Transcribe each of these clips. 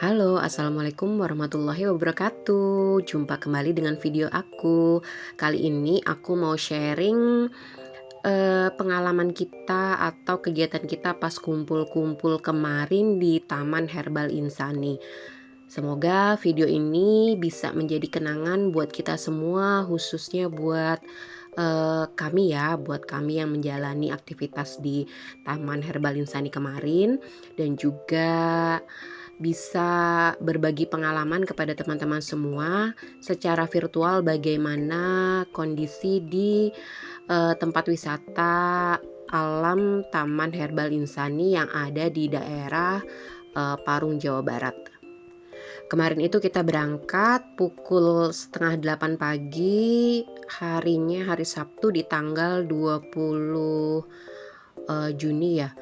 Halo, assalamualaikum warahmatullahi wabarakatuh. Jumpa kembali dengan video aku. Kali ini aku mau sharing pengalaman kita atau kegiatan kita pas kumpul-kumpul kemarin di Taman Herbal Insani. Semoga video ini bisa menjadi kenangan buat kita semua, khususnya buat buat kami yang menjalani aktivitas di Taman Herbal Insani kemarin, dan juga bisa berbagi pengalaman kepada teman-teman semua secara virtual bagaimana kondisi di tempat wisata alam Taman Herbal Insani yang ada di daerah Parung, Jawa Barat. Kemarin itu kita berangkat pukul setengah 8 pagi, harinya hari Sabtu di tanggal 20 Juni ya.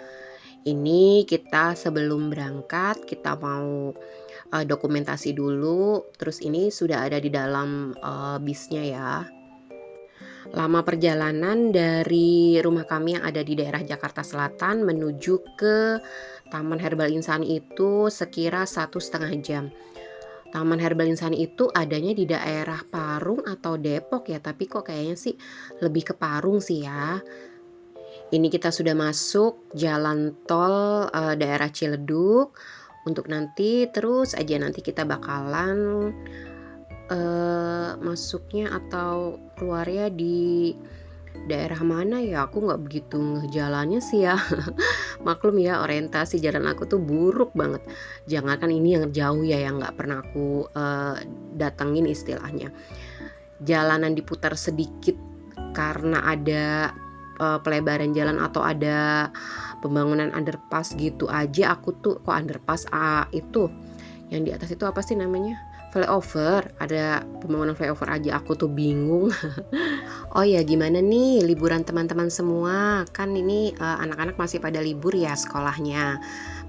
Ini kita sebelum berangkat kita mau dokumentasi dulu, terus ini sudah ada di dalam bisnya ya. Lama perjalanan dari rumah kami yang ada di daerah Jakarta Selatan menuju ke Taman Herbal Insani itu sekira 1,5 jam. Taman Herbal Insani itu adanya di daerah Parung atau Depok ya, tapi kok kayaknya sih lebih ke Parung sih ya. Ini kita sudah masuk jalan tol daerah Ciledug. Untuk nanti terus aja nanti kita bakalan masuknya atau keluarnya di daerah mana ya, aku nggak begitu ngejalannya sih ya. Maklum ya, orientasi jalan aku tuh buruk banget. Jangankan ini yang jauh ya, yang nggak pernah aku datengin istilahnya. Jalanan diputar sedikit karena ada pelebaran jalan atau ada pembangunan underpass gitu aja aku tuh kok underpass itu yang di atas itu apa sih namanya, flyover, ada pembangunan flyover aja aku tuh bingung. Oh ya, gimana nih liburan teman-teman semua? Kan ini anak-anak masih pada libur ya sekolahnya.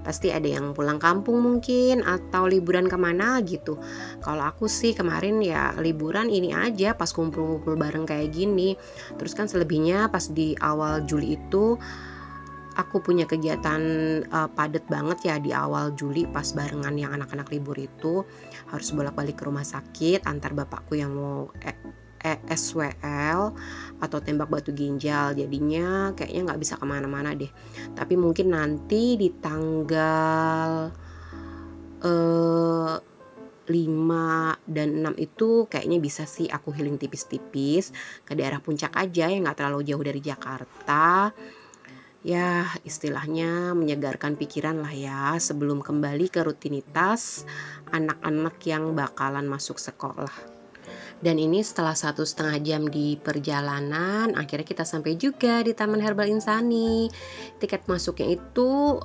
Pasti ada yang pulang kampung mungkin atau liburan kemana gitu. Kalau aku sih kemarin ya liburan ini aja pas kumpul-kumpul bareng kayak gini. Terus kan selebihnya pas di awal Juli itu aku punya kegiatan padat banget ya di awal Juli pas barengan yang anak-anak libur itu. Harus bolak-balik ke rumah sakit antar bapakku yang mau SWL atau tembak batu ginjal, jadinya kayaknya nggak bisa kemana-mana deh. Tapi mungkin nanti di tanggal 5 dan 6 itu kayaknya bisa sih aku healing tipis-tipis ke daerah puncak aja yang nggak terlalu jauh dari Jakarta. Ya istilahnya menyegarkan pikiran lah ya sebelum kembali ke rutinitas anak-anak yang bakalan masuk sekolah. Dan ini setelah 1,5 jam di perjalanan, akhirnya kita sampai juga di Taman Herbal Insani. Tiket masuknya itu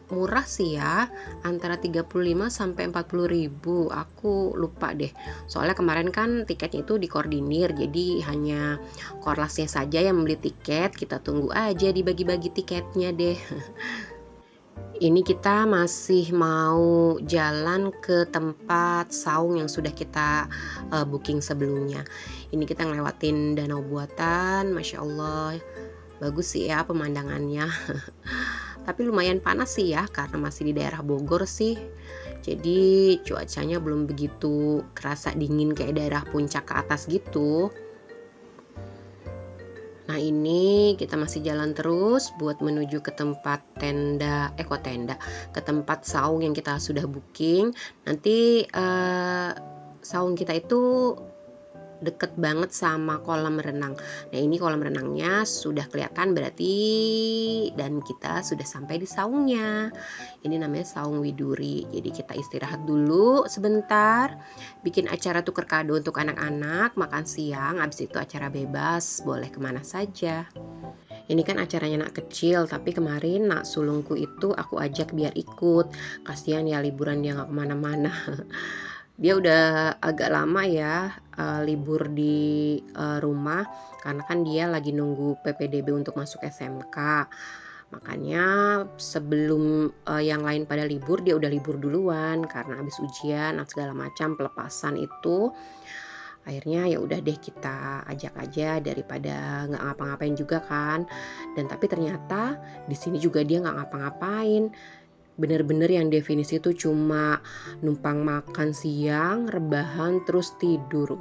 murah sih ya, antara 35 sampai 40 ribu. Aku lupa deh. Soalnya kemarin kan tiketnya itu dikoordinir, jadi hanya korlasnya saja yang membeli tiket. Kita tunggu aja dibagi-bagi tiketnya deh. Ini kita masih mau jalan ke tempat saung yang sudah kita booking sebelumnya. Ini kita ngelewatin danau buatan, Masya Allah, bagus sih ya pemandangannya. Tapi lumayan panas sih ya, karena masih di daerah Bogor sih. Jadi cuacanya belum begitu kerasa dingin kayak daerah puncak ke atas gitu. Nah ini kita masih jalan terus buat menuju ke tempat ke tempat saung yang kita sudah booking. Nanti saung kita itu deket banget sama kolam renang. Nah ini kolam renangnya sudah kelihatan berarti, dan kita sudah sampai di saungnya. Ini namanya Saung Widuri. Jadi kita istirahat dulu sebentar, bikin acara tuker kado untuk anak-anak, makan siang, habis itu acara bebas, boleh kemana saja. Ini kan acaranya anak kecil, tapi kemarin nak sulungku itu aku ajak biar ikut. Kasihan ya liburan dia gak kemana-mana. Dia udah agak lama ya, libur di, rumah karena kan dia lagi nunggu PPDB untuk masuk SMK. Makanya sebelum, yang lain pada libur, dia udah libur duluan karena habis ujian dan segala macam pelepasan itu. Akhirnya ya udah deh kita ajak aja daripada nggak ngapa-ngapain juga kan. Dan tapi ternyata di sini juga dia nggak ngapa-ngapain. Bener-bener yang definisi itu cuma numpang makan siang, rebahan, terus tidur.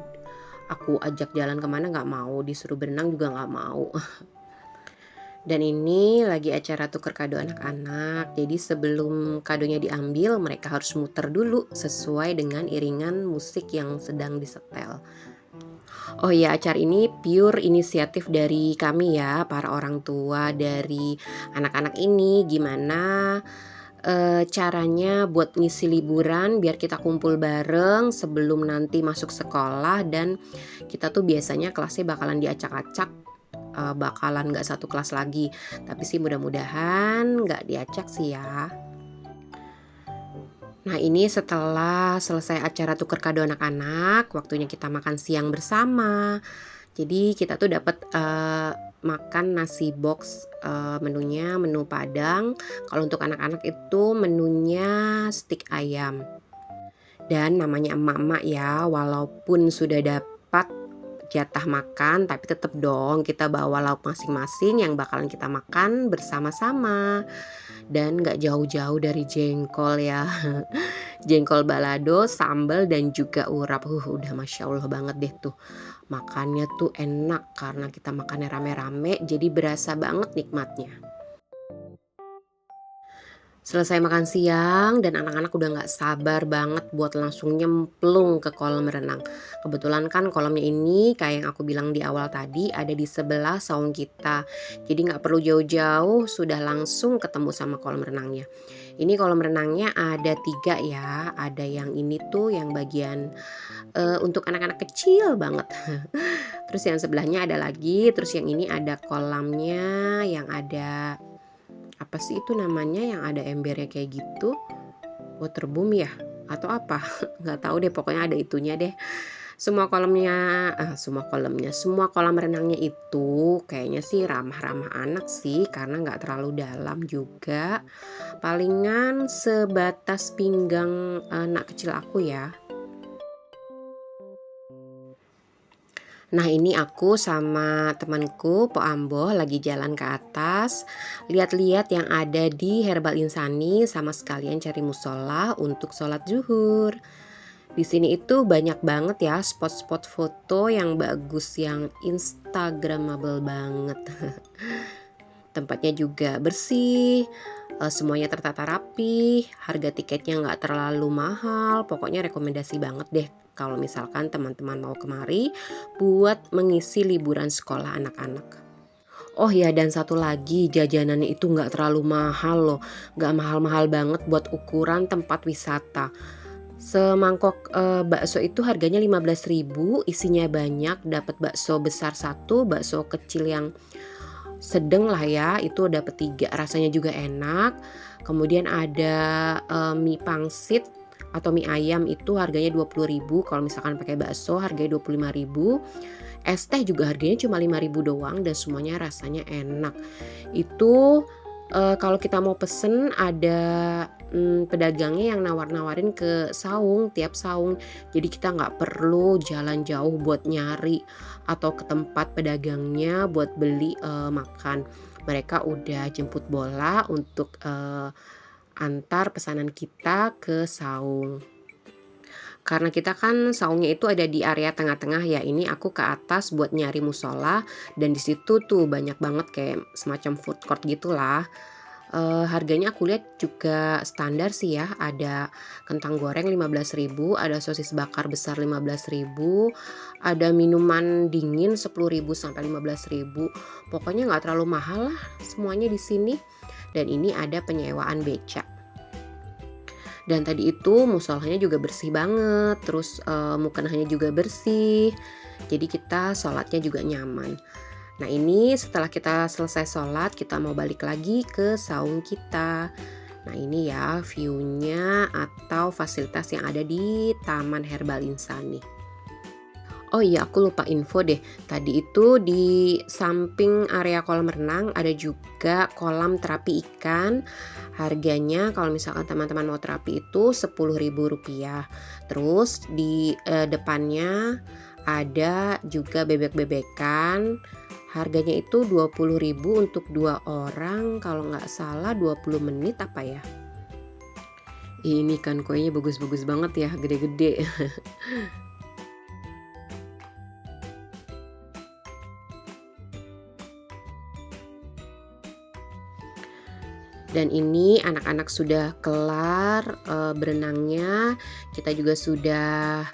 Aku ajak jalan kemana nggak mau, disuruh berenang juga nggak mau. Dan ini lagi acara tuker kado anak-anak. Jadi sebelum kadonya diambil, mereka harus muter dulu sesuai dengan iringan musik yang sedang disetel. Oh ya, acara ini pure inisiatif dari kami ya, para orang tua dari anak-anak ini. Gimana caranya buat ngisi liburan biar kita kumpul bareng sebelum nanti masuk sekolah. Dan kita tuh biasanya kelasnya bakalan diacak-acak, bakalan nggak satu kelas lagi, tapi sih mudah-mudahan nggak diacak sih ya. Nah ini setelah selesai acara tuker kado anak-anak, waktunya kita makan siang bersama. Jadi kita tuh dapat makan nasi box, menunya menu Padang. Kalau untuk anak-anak itu menunya stik ayam. Dan namanya emak-emak ya, walaupun sudah dapat jatah makan, tapi tetap dong kita bawa lauk masing-masing yang bakalan kita makan bersama-sama. Dan gak jauh-jauh dari jengkol ya. Jengkol balado, sambal dan juga urap. Udah Masya Allah banget deh tuh. Makannya tuh enak karena kita makannya rame-rame, jadi berasa banget nikmatnya. Selesai makan siang dan anak-anak udah gak sabar banget buat langsung nyemplung ke kolam renang. Kebetulan kan kolamnya ini kayak yang aku bilang di awal tadi ada di sebelah saung kita. Jadi gak perlu jauh-jauh, sudah langsung ketemu sama kolam renangnya. Ini kolam renangnya ada 3 ya. Ada yang ini tuh yang bagian untuk anak-anak kecil banget. Terus yang sebelahnya ada lagi. Terus yang ini ada kolamnya yang ada apa sih itu namanya yang ada embernya kayak gitu, waterboom ya atau apa nggak tahu deh, pokoknya ada itunya deh. Semua kolam renangnya itu kayaknya sih ramah-ramah anak sih karena nggak terlalu dalam juga, palingan sebatas pinggang anak kecil aku ya. Nah ini aku sama temanku Po Amboh lagi jalan ke atas, lihat-lihat yang ada di Herbal Insani sama sekalian cari musola untuk sholat zuhur. Di sini itu banyak banget ya spot-spot foto yang bagus, yang instagramable banget. Tempatnya juga bersih, semuanya tertata rapi, harga tiketnya nggak terlalu mahal. Pokoknya rekomendasi banget deh kalau misalkan teman-teman mau kemari buat mengisi liburan sekolah anak-anak. Oh ya, dan satu lagi, jajanannya itu nggak terlalu mahal loh, nggak mahal-mahal banget buat ukuran tempat wisata. Semangkok bakso itu harganya 15.000, isinya banyak, dapat bakso besar 1, bakso kecil yang sedang lah ya, itu dapat 3, rasanya juga enak. Kemudian ada mie pangsit atau mie ayam itu harganya 20.000, kalau misalkan pakai bakso harganya 25.000. Es teh juga harganya cuma 5.000 doang dan semuanya rasanya enak. Itu kalau kita mau pesen ada pedagangnya yang nawar-nawarin ke saung, tiap saung. Jadi kita nggak perlu jalan jauh buat nyari atau ke tempat pedagangnya buat beli makan. Mereka udah jemput bola untuk antar pesanan kita ke saung. Karena kita kan saungnya itu ada di area tengah-tengah ya, ini aku ke atas buat nyari musola dan di situ tuh banyak banget kayak semacam food court gitulah. Harganya aku lihat juga standar sih ya, ada kentang goreng 15.000, ada sosis bakar besar 15.000, ada minuman dingin 10.000 sampai 15.000. Pokoknya nggak terlalu mahal lah semuanya di sini. Dan ini ada penyewaan beca. Dan tadi itu musolanya juga bersih banget, terus mukenahnya juga bersih, jadi kita sholatnya juga nyaman. Nah ini setelah kita selesai sholat, kita mau balik lagi ke saung kita. Nah ini ya view-nya atau fasilitas yang ada di Taman Herbal Insani. Oh iya, aku lupa info deh. Tadi itu di samping area kolam renang ada juga kolam terapi ikan. Harganya kalau misalkan teman-teman mau terapi itu Rp10.000. Terus di depannya ada juga bebek-bebekan. Harganya itu Rp20.000 untuk 2 orang, kalau nggak salah 20 menit apa ya. Ini kan kuenya bagus-bagus banget ya, gede-gede. Dan ini anak-anak sudah kelar berenangnya, kita juga sudah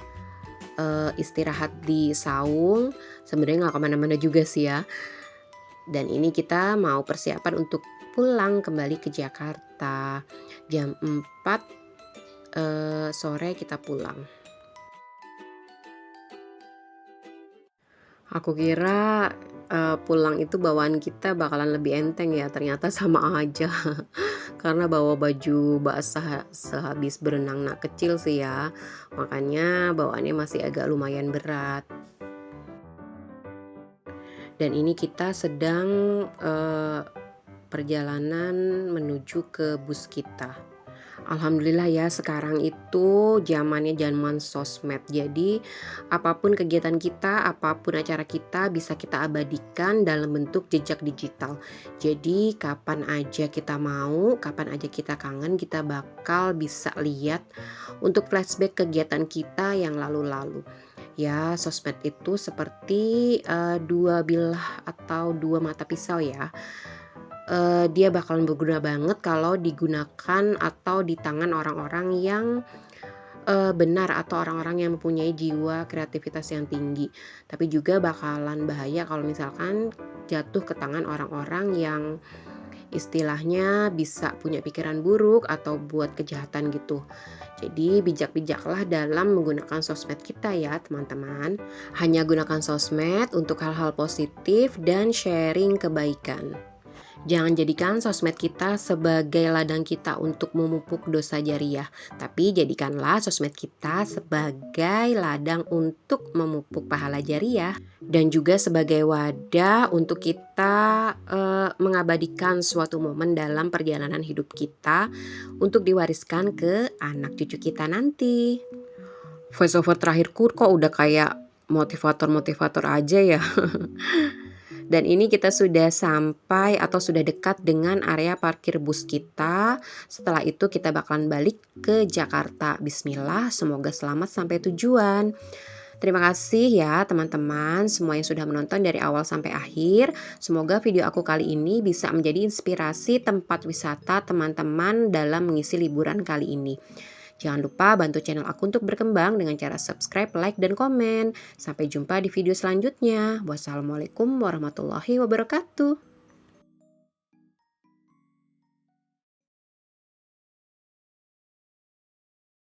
istirahat di saung. Sebenarnya nggak kemana-mana juga sih ya. Dan ini kita mau persiapan untuk pulang kembali ke Jakarta. Jam 4 sore kita pulang. Aku kira pulang itu bawaan kita bakalan lebih enteng ya, ternyata sama aja. Karena bawa baju basah sehabis berenang nak kecil sih ya, makanya bawaannya masih agak lumayan berat. Dan ini kita sedang perjalanan menuju ke bus kita. Alhamdulillah ya, sekarang itu zamannya zaman sosmed. Jadi apapun kegiatan kita, apapun acara kita bisa kita abadikan dalam bentuk jejak digital. Jadi kapan aja kita mau, kapan aja kita kangen, kita bakal bisa lihat untuk flashback kegiatan kita yang lalu-lalu. Ya, sosmed itu seperti dua bilah atau dua mata pisau ya. Dia bakalan berguna banget kalau digunakan atau di tangan orang-orang yang benar atau orang-orang yang mempunyai jiwa kreativitas yang tinggi. Tapi juga bakalan bahaya kalau misalkan jatuh ke tangan orang-orang yang istilahnya bisa punya pikiran buruk atau buat kejahatan gitu. Jadi bijak-bijaklah dalam menggunakan sosmed kita ya teman-teman. Hanya gunakan sosmed untuk hal-hal positif dan sharing kebaikan. Jangan jadikan sosmed kita sebagai ladang kita untuk memupuk dosa jariah, tapi jadikanlah sosmed kita sebagai ladang untuk memupuk pahala jariah dan juga sebagai wadah untuk kita mengabadikan suatu momen dalam perjalanan hidup kita untuk diwariskan ke anak cucu kita nanti. Voice over terakhirku kok udah kayak motivator-motivator aja ya. Dan ini kita sudah sampai atau sudah dekat dengan area parkir bus kita. Setelah itu kita bakalan balik ke Jakarta. Bismillah, semoga selamat sampai tujuan. Terima kasih ya teman-teman semua yang sudah menonton dari awal sampai akhir. Semoga video aku kali ini bisa menjadi inspirasi tempat wisata teman-teman dalam mengisi liburan kali ini. Jangan lupa bantu channel aku untuk berkembang dengan cara subscribe, like, dan komen. Sampai jumpa di video selanjutnya. Wassalamualaikum warahmatullahi wabarakatuh.